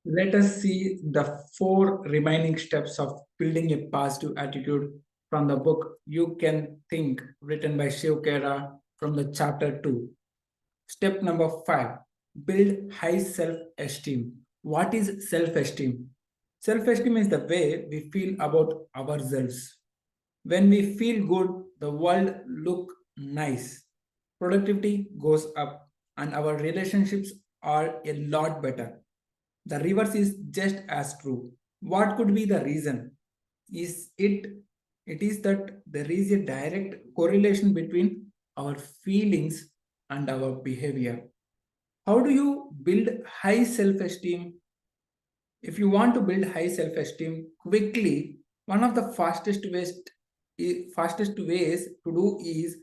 Let us see the four remaining steps of building a positive attitude from the book You Can Think, written by Shiv Kera from the chapter 2. Step number 5, build high self esteem. What is self esteem? Self esteem is the way we feel about ourselves. When we feel good, the world look nice. Productivity goes up and our relationships are a lot better. The reverse is just as true. What could be the reason? Is it is that there is a direct correlation between our feelings and our behavior. How do you build high self-esteem? If you want to build high self-esteem quickly, one of the fastest ways to do is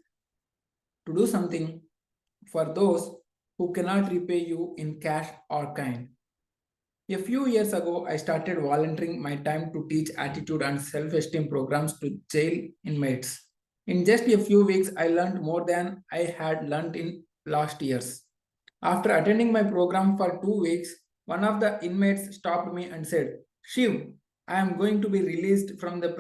to do something for those who cannot repay you in cash or kind. A few years ago, I started volunteering my time to teach attitude and self esteem programs to jail inmates. In just a few weeks, I learned more than I had learned in last years. After attending my program for 2 weeks, one of the inmates stopped me and said, Shiv, I am going to be released from the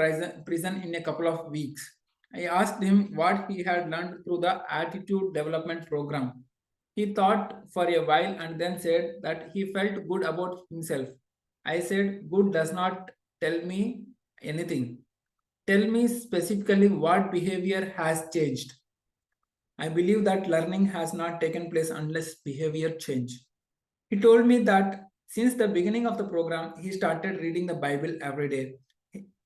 prison in a couple of weeks. I asked him what he had learned through the attitude development program. He thought for a while and then said that he felt good about himself. I said, good does not tell me anything. Tell me specifically what behavior has changed. I believe that learning has not taken place unless behavior change. He told me that since the beginning of the program, he started reading the Bible every day.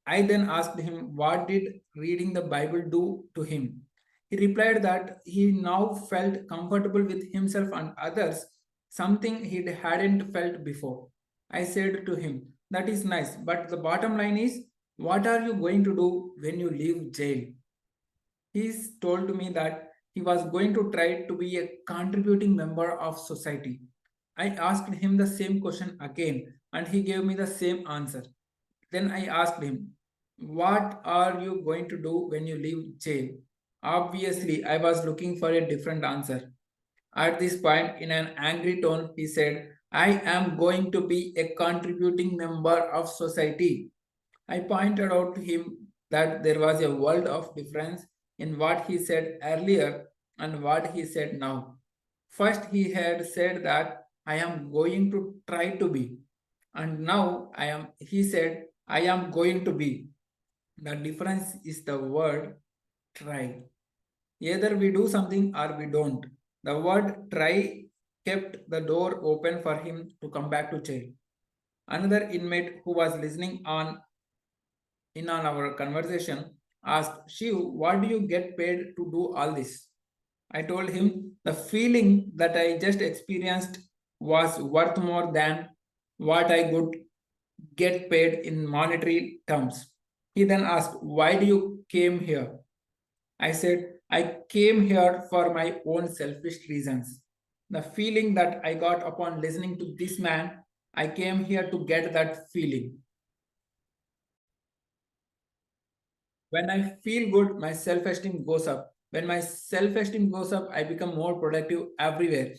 I then asked him what did reading the Bible do to him. He replied that he now felt comfortable with himself and others, something he hadn't felt before. I said to him, that is nice, but the bottom line is, what are you going to do when you leave jail? He told me that he was going to try to be a contributing member of society. I asked him the same question again and he gave me the same answer. Then I asked him, what are you going to do when you leave jail? Obviously, I was looking for a different answer. At this point, in an angry tone, he said, I am going to be a contributing member of society. I pointed out to him that there was a world of difference in what he said earlier and what he said now. First, he had said that I am going to try to be, and now he said, I am going to be. The difference is the word try. Either we do something or we don't. The word try kept the door open for him to come back to jail. Another inmate who was listening on our conversation asked, Shiv, what do you get paid to do all this? I told him the feeling that I just experienced was worth more than what I could get paid in monetary terms. He then asked, why do you came here? I said, I came here for my own selfish reasons. The feeling that I got upon listening to this man, I came here to get that feeling. When I feel good, my self-esteem goes up. When my self-esteem goes up, I become more productive everywhere.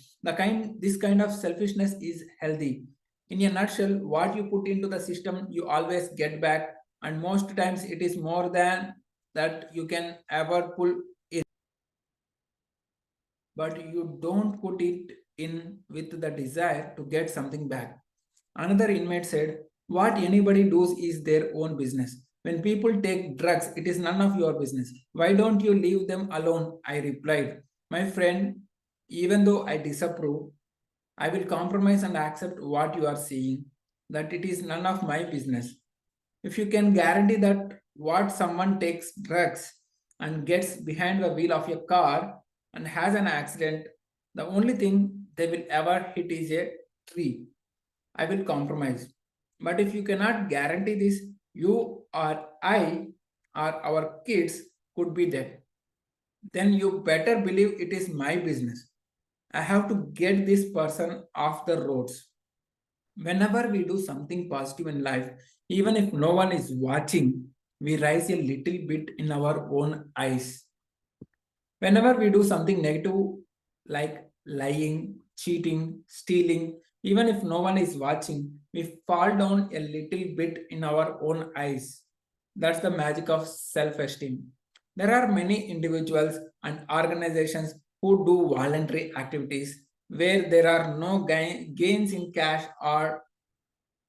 This kind of selfishness is healthy. In a nutshell, what you put into the system, you always get back, and most times it is more than that you can ever pull in. But you don't put it in with the desire to get something back. Another inmate said, what anybody does is their own business. When people take drugs, it is none of your business. Why don't you leave them alone? I replied, my friend, even though I disapprove, I will compromise and accept what you are saying, that it is none of my business. If you can guarantee that what someone takes drugs and gets behind the wheel of a car and has an accident, the only thing they will ever hit is a tree. I will compromise. But if you cannot guarantee this, you or I or our kids could be dead. Then you better believe it is my business. I have to get this person off the roads. Whenever we do something positive in life, even if no one is watching, we rise a little bit in our own eyes. Whenever we do something negative, like lying, cheating, stealing, even if no one is watching, we fall down a little bit in our own eyes. That's the magic of self esteem. There are many individuals and organizations who do voluntary activities where there are no gains in cash or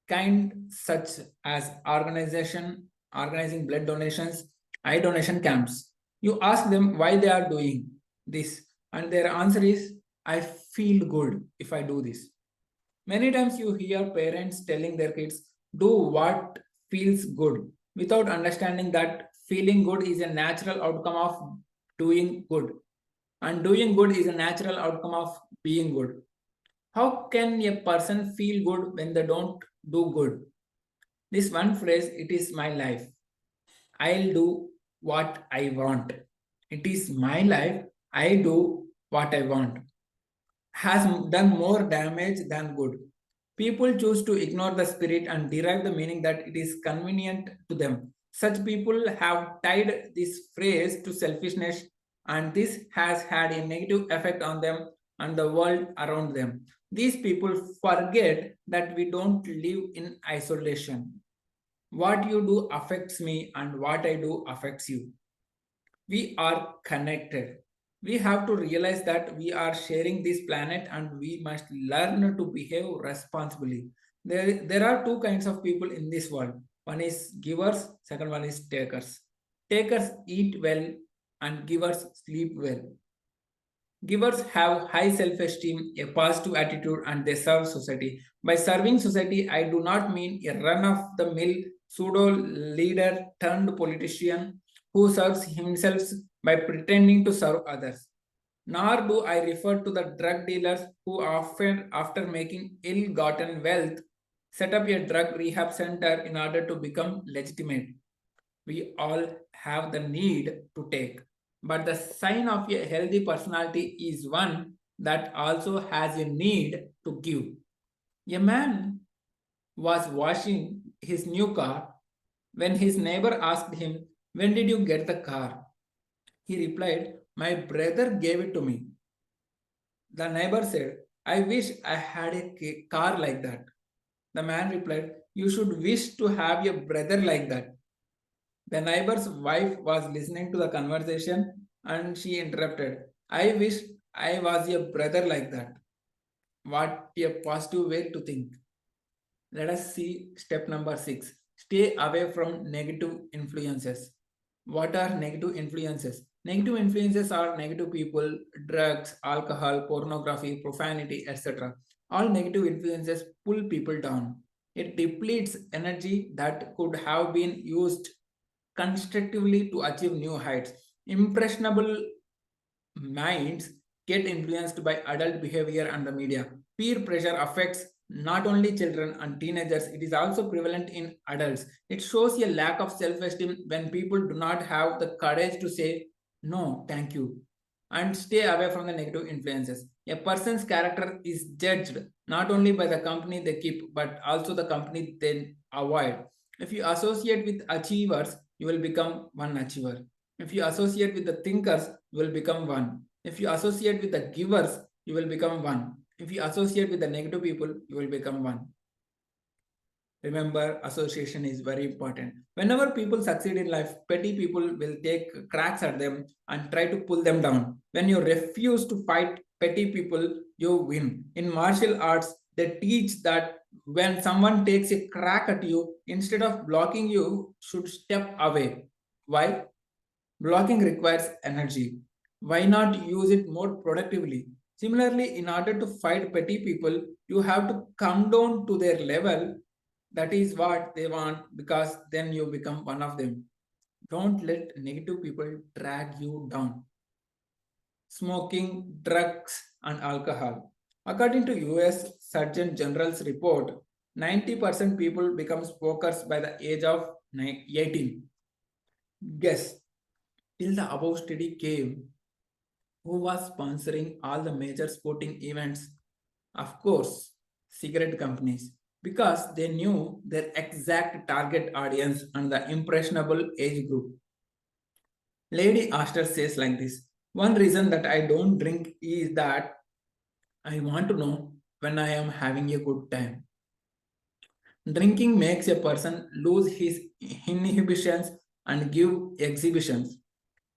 kind, such as organizing blood donations, eye donation camps. You ask them why they are doing this, and their answer is, I feel good if I do this. Many times you hear parents telling their kids, do what feels good, without understanding that feeling good is a natural outcome of doing good, and doing good is a natural outcome of being good. How can a person feel good when they don't do good? This one phrase, it is my life. I'll do what I want. It is my life. I do what I want, has done more damage than good. People choose to ignore the spirit and derive the meaning that it is convenient to them. Such people have tied this phrase to selfishness, and this has had a negative effect on them and the world around them. These people forget that we don't live in isolation. What you do affects me, and what I do affects you. We are connected. We have to realize that we are sharing this planet and we must learn to behave responsibly. There are two kinds of people in this world. One is givers, second one is takers. Takers eat well and givers sleep well. Givers have high self esteem, a positive attitude, and they serve society. By serving society, I do not mean a run of the mill pseudo leader turned politician who serves himself by pretending to serve others. Nor do I refer to the drug dealers who often, after making ill gotten wealth, set up a drug rehab center in order to become legitimate. We all have the need to take. But the sign of a healthy personality is one that also has a need to give. A man was washing his new car when his neighbor asked him, when did you get the car? He replied, my brother gave it to me. The neighbor said, I wish I had a car like that. The man replied, you should wish to have a brother like that. The neighbor's wife was listening to the conversation and she interrupted. I wish I was a brother like that. What a positive way to think. Let us see step number 6. Stay away from negative influences. What are negative influences? Negative influences are negative people, drugs, alcohol, pornography, profanity, etc. All negative influences pull people down. It depletes energy that could have been used constructively to achieve new heights. Impressionable minds get influenced by adult behavior and the media. Peer pressure affects not only children and teenagers, it is also prevalent in adults. It shows a lack of self esteem when people do not have the courage to say, no, thank you, and stay away from the negative influences. A person's character is judged not only by the company they keep, but also the company they avoid. If you associate with achievers, you will become one achiever. If you associate with the thinkers, you will become one. If you associate with the givers, you will become one. If you associate with the negative people, you will become one. Remember, association is very important. Whenever people succeed in life, petty people will take cracks at them and try to pull them down. When you refuse to fight petty people, you win. In martial arts, they teach that when someone takes a crack at you, instead of blocking, you should step away. Why? Blocking requires energy. Why not use it more productively? Similarly, in order to fight petty people, you have to come down to their level. That is what they want, because then you become one of them. Don't let negative people drag you down. Smoking, drugs, and alcohol. According to US Surgeon General's report, 90% people become smokers by the age of 18. Guess, till the above study came, who was sponsoring all the major sporting events? Of course, cigarette companies, because they knew their exact target audience and the impressionable age group. Lady Astor says like this, one reason that I don't drink is that I want to know when I am having a good time. Drinking makes a person lose his inhibitions and give exhibitions.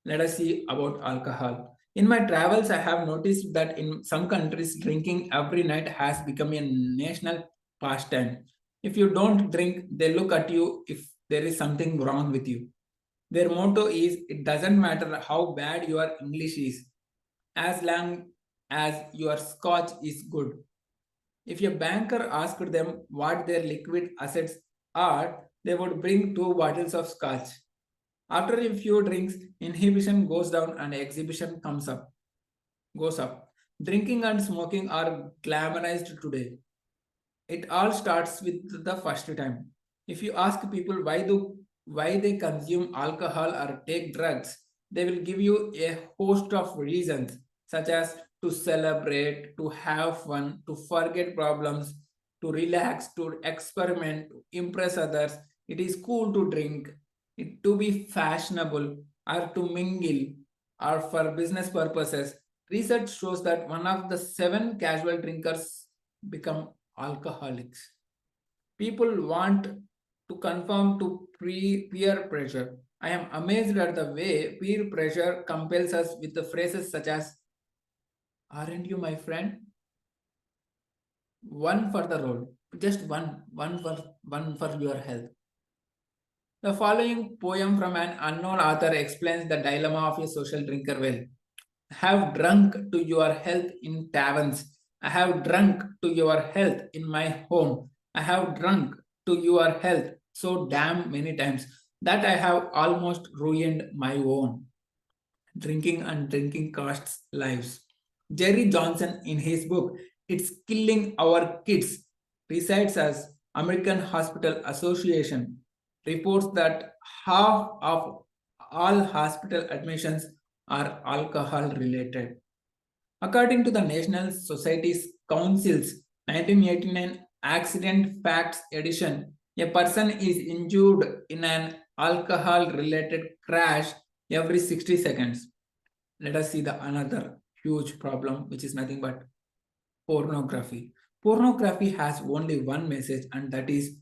Let us see about alcohol. In my travels, I have noticed that in some countries, drinking every night has become a national pastime. If you don't drink, they look at you if there is something wrong with you. Their motto is it doesn't matter how bad your English is, as long as your scotch is good. If a banker asked them what their liquid assets are, they would bring two bottles of scotch. After a few drinks, inhibition goes down and exhibition goes up. Drinking and smoking are glamorized today. It all starts with the first time. If you ask people why they consume alcohol or take drugs, they will give you a host of reasons, such as to celebrate, to have fun, to forget problems, to relax, to experiment, to impress others. It is cool to drink, to be fashionable, or to mingle, or for business purposes. Research shows that one of the seven casual drinkers become alcoholics. People want to conform to peer pressure. I am amazed at the way peer pressure compels us with the phrases such as, aren't you my friend? One for the road, just one for your health. The following poem from an unknown author explains the dilemma of a social drinker well. I have drunk to your health in taverns. I have drunk to your health in my home. I have drunk to your health so damn many times that I have almost ruined my own. Drinking and drinking costs lives. Jerry Johnson, in his book, It's Killing Our Kids, recites as American Hospital Association reports that half of all hospital admissions are alcohol related. According to the National Society's Council's 1989 Accident Facts edition, a person is injured in an alcohol related crash every 60 seconds. Let us see the another huge problem, which is nothing but pornography. Pornography has only one message, and that is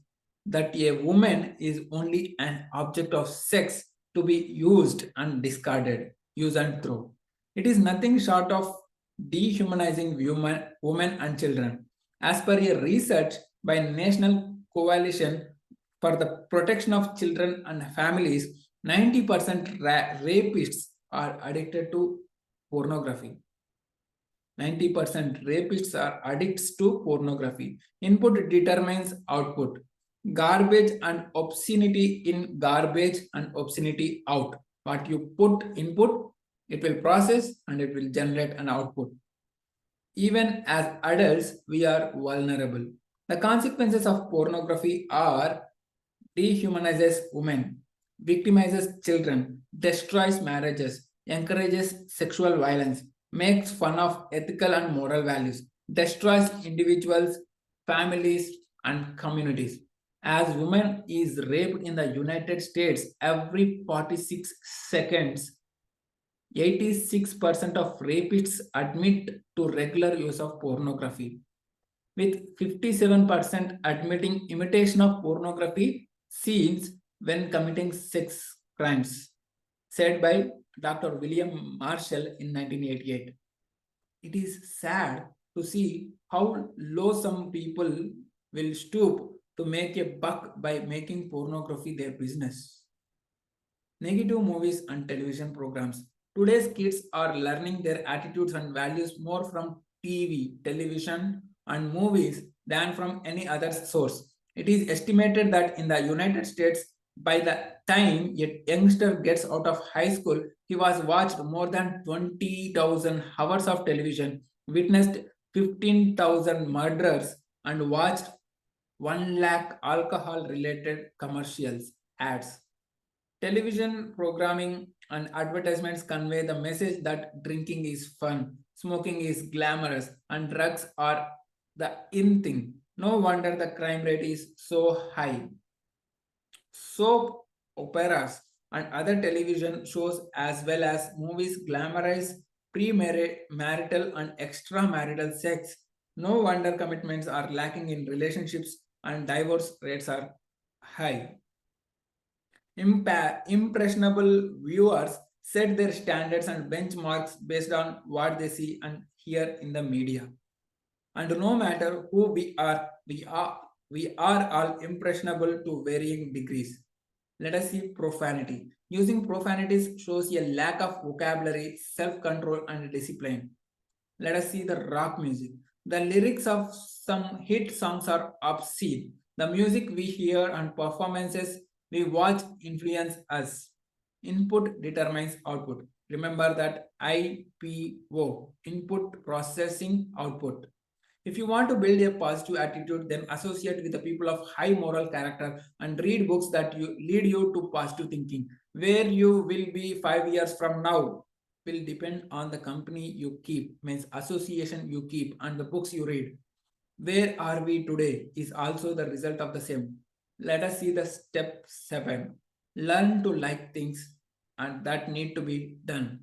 that a woman is only an object of sex to be used and discarded, use and throw. It is nothing short of dehumanizing women and children. As per a research by National Coalition for the Protection of Children and Families, 90% rapists are addicted to pornography. 90% rapists are addicts to pornography. Input determines output. Garbage and obscenity in, garbage and obscenity out. What you put input, it will process and it will generate an output. Even as adults, we are vulnerable. The consequences of pornography are dehumanizes women, victimizes children, destroys marriages, encourages sexual violence, makes fun of ethical and moral values, destroys individuals, families, and communities. As women is raped in the United States every 46 seconds, 86% of rapists admit to regular use of pornography, with 57% admitting imitation of pornography scenes when committing sex crimes, said by Dr. William Marshall in 1988. It is sad to see how low some people will stoop to make a buck by making pornography their business. Negative movies and television programs. Today's kids are learning their attitudes and values more from TV, television, and movies than from any other source. It is estimated that in the United States, by the time a youngster gets out of high school, he was watched more than 20,000 hours of television, witnessed 15,000 murders, and watched 1 lakh alcohol related commercials, ads. Television programming and advertisements convey the message that drinking is fun, smoking is glamorous, and drugs are the in thing. No wonder the crime rate is so high. Soap operas and other television shows, as well as movies, glamorize premarital and extramarital sex. No wonder commitments are lacking in relationships and divorce rates are high. Impressionable viewers set their standards and benchmarks based on what they see and hear in the media. And no matter who we are all impressionable to varying degrees. Let us see profanity. Using profanities shows a lack of vocabulary, self-control, and discipline. Let us see the rock music. The lyrics of some hit songs are obscene. The music we hear and performances we watch influence us. Input determines output. Remember that IPO, input processing output. If you want to build a positive attitude, then associate with the people of high moral character and read books that you lead you to positive thinking. Where you will be 5 years from now will depend on the company you keep, means association you keep, and the books you read. Where are we today is also the result of the same. Let us see the step 7. Learn to like things and that need to be done.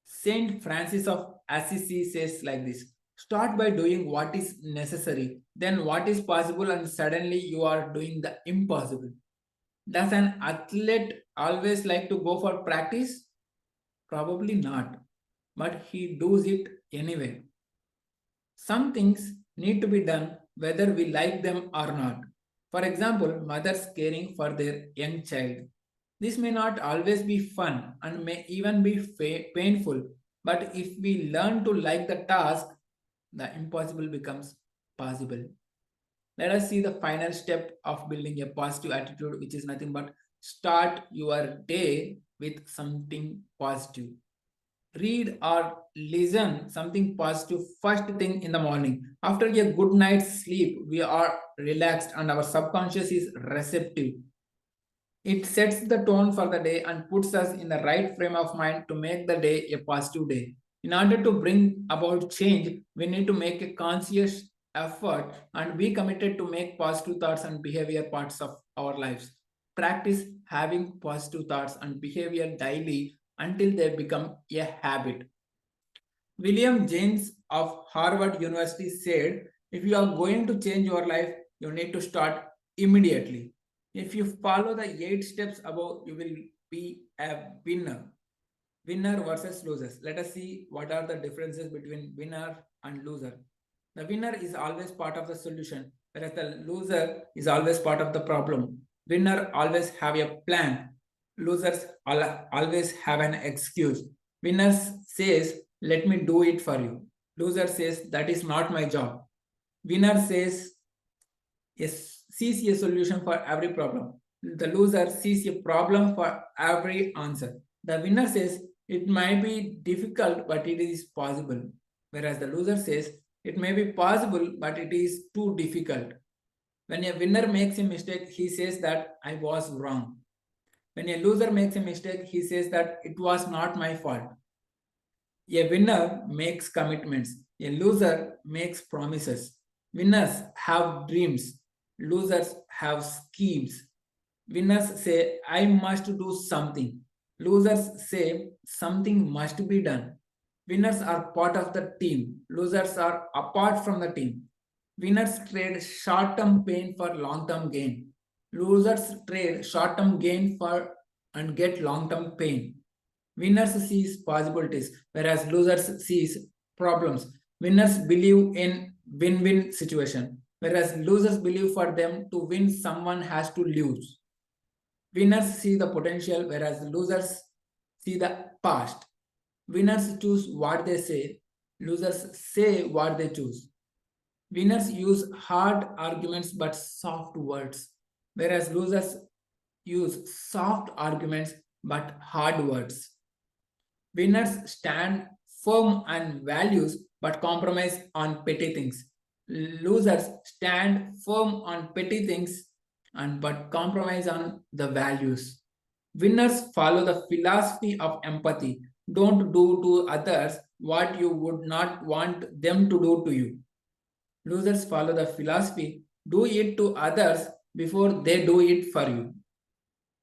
Saint Francis of Assisi says like this: start by doing what is necessary, then what is possible, and suddenly you are doing the impossible. Does an athlete always like to go for practice? Probably not, but he does it anyway. Some things need to be done whether we like them or not. For example, mothers caring for their young child. This may not always be fun and may even be painful, but if we learn to like the task, the impossible becomes possible. Let us see the final step of building a positive attitude, which is nothing but start your day with something positive. Read or listen something positive first thing in the morning. After a good night's sleep, we are relaxed and our subconscious is receptive. It sets the tone for the day and puts us in the right frame of mind to make the day a positive day. In order to bring about change, we need to make a conscious effort and be committed to make positive thoughts and behavior parts of our lives. Practice having positive thoughts and behavior daily until they become a habit. William James of Harvard University said, if you are going to change your life, you need to start immediately. If you follow the 8 steps above, you will be a winner. Winner versus losers. Let us see what are the differences between winner and loser. The winner is always part of the solution, whereas the loser is always part of the problem. Winner always have a plan. Losers always have an excuse. Winner says, let me do it for you. Loser says, that is not my job. Winner says, yes, sees a solution for every problem. The loser sees a problem for every answer. The winner says, it might be difficult, but it is possible. Whereas the loser says, it may be possible, but it is too difficult. When a winner makes a mistake, he says that I was wrong. When a loser makes a mistake, he says that it was not my fault. A winner makes commitments. A loser makes promises. Winners have dreams. Losers have schemes. Winners say, I must do something. Losers say, something must be done. Winners are part of the team. Losers are apart from the team. Winners trade short-term pain for long-term gain. Losers trade short-term gain for and get long-term pain. Winners sees possibilities, whereas losers sees problems. Winners believe in win-win situation, whereas losers believe for them to win, someone has to lose. Winners see the potential, whereas losers see the past. Winners choose what they say, losers say what they choose. Winners use hard arguments but soft words, whereas losers use soft arguments but hard words. Winners stand firm on values but compromise on petty things. Losers stand firm on petty things and but compromise on the values. Winners follow the philosophy of empathy. Don't do to others what you would not want them to do to you. Losers follow the philosophy, do it to others before they do it for you.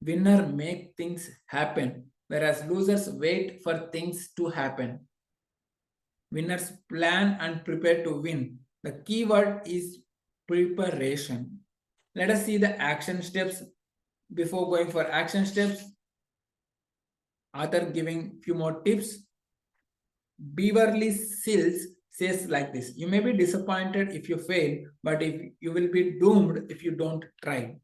Winner make things happen, whereas losers wait for things to happen. Winners plan and prepare to win. The keyword is preparation. Let us see the action steps. Before going for action steps, author giving few more tips. Beverly Sills says like this: you may be disappointed if you fail, but if you will be doomed if you don't try.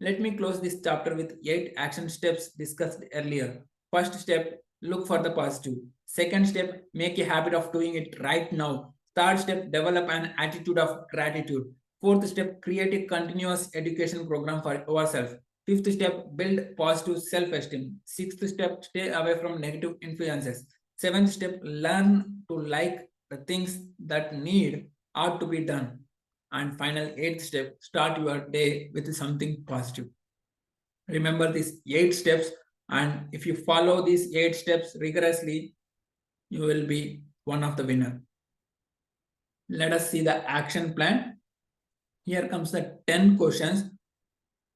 Let me close this chapter with 8 action steps discussed earlier. First step, look for the positive. Second step, make a habit of doing it right now. Third step, develop an attitude of gratitude. Fourth step, create a continuous education program for yourself. Fifth step, build positive self-esteem. Sixth step, stay away from negative influences. Seventh step, learn to like the things that need or to be done. And final 8th step, start your day with something positive. Remember these 8 steps, and if you follow these 8 steps rigorously, you will be one of the winner. Let us see the action plan. Here comes the 10 questions.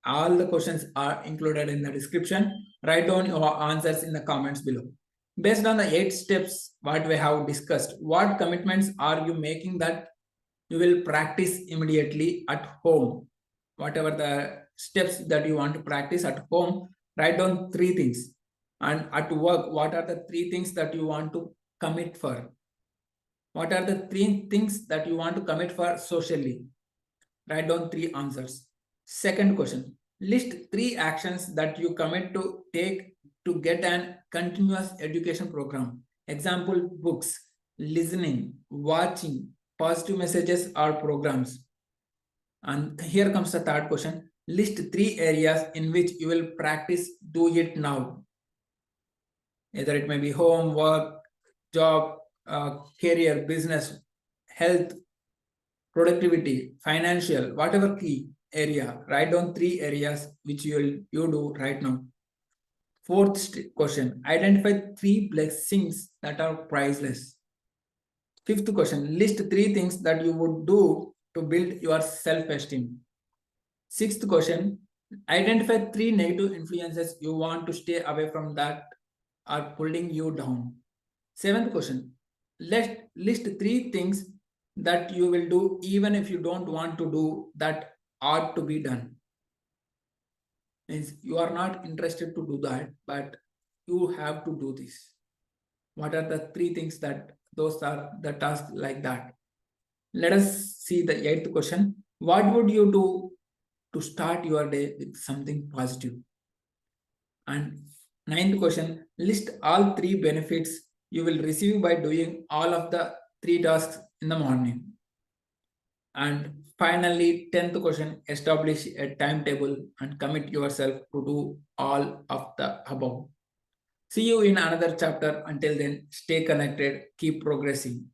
All the questions are included in the description. Write down your answers in the comments below. Based on the 8 steps what we have discussed, what commitments are you making that you will practice immediately at home? Whatever the steps that you want to practice at home, write down 3 things. And at work, what are the 3 things that you want to commit for? What are the 3 things that you want to commit for socially? Write down 3 answers. Second question, list 3 actions that you commit to take to get an continuous education program. Example, books, listening, watching, positive messages or programs. And here comes the third question, list 3 areas in which you will practice do it now. Either it may be home, work, job, career, business, health, productivity, financial, whatever key area. Write down 3 areas which you do right now. Fourth question, identify 3 blessings that are priceless. Fifth question, list 3 things that you would do to build your self-esteem. Sixth question, identify 3 negative influences you want to stay away from that are pulling you down. Seventh question, list 3 things that you will do even if you don't want to do that ought to be done. Means you are not interested to do that, but you have to do this. What are the 3 things that those are the tasks like that? Let us see the 8th question. What would you do to start your day with something positive? And 9th question, list all 3 benefits you will receive by doing all of the 3 tasks in the morning. And finally, 10th question, establish a timetable and commit yourself to do all of the above. See you in another chapter. Until then, stay connected, keep progressing.